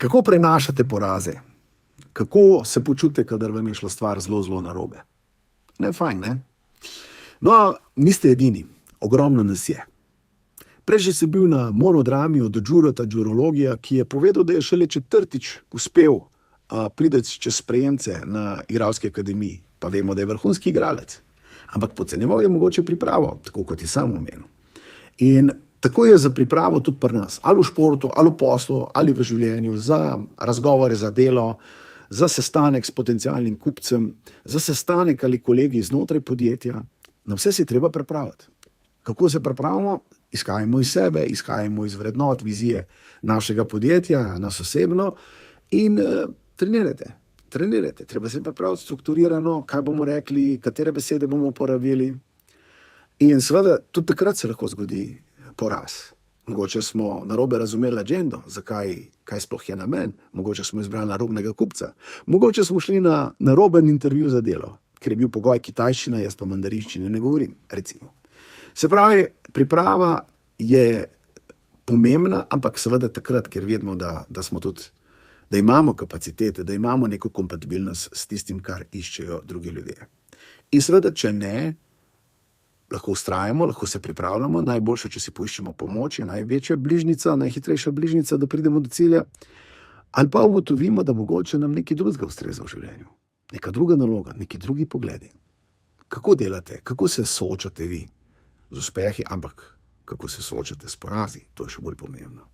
Kako prenašate poraze? Kako se počutite, kadar vam je šla stvar zelo, zelo narobe? Ne, fajn, ne? No, niste edini. Ogromno nas je. Prej si bil na monodrami od Đureta Đurologija, ki je povedal, da je šele četrtič uspel priti čez sprejemce na igralski akademiji. Pa vemo, da je vrhunski igralec. Ampak podcenjeval je mogoče pripravo, tako kot je sam omenil. In tako je za pripravo tudi pri nas. Ali v športu, ali v poslu, ali v življenju, za razgovore, za delo, za sestanek s potencialnim kupcem, za sestanek ali kolegi znotraj podjetja. Na vse se treba pripraviti. Kako se pripravimo? Izhajamo iz sebe, izhajamo iz vrednot, vizije našega podjetja, nas osebno in trenirajte. Trenirajte. Treba se pripraviti strukturirano, kaj bomo rekli, katere besede bomo uporabili. In seveda tudi takrat se lahko zgodi poraz. Mogoče smo narobe razumeli agendo, kaj sploh je namen. Mogoče smo izbrali narobnega kupca. Mogoče smo šli na naroben intervju za delo, ker je bil pogoj kitajščina, jaz pa mandarinščine ne govorim, recimo. Se pravi, priprava je pomembna, ampak seveda takrat, ker vidimo, da smo tudi, da imamo kapacitete, da imamo neko kompatibilnost s tistim, kar iščejo drugi ljudje. In seveda, če ne, lahko vztrajamo, lahko se pripravljamo, najboljše, če si poiščemo pomoč, je največja bližnica, najhitrejša bližnica, da pridemo do cilja, ali pa ugotovimo, da mogoče nam nekaj drugega ustreza v življenju. Neka druga naloga, neki drugi pogledi. Kako delate, kako se soočate vi z uspehi, ampak kako se soočate s porazi, to je še bolj pomembno.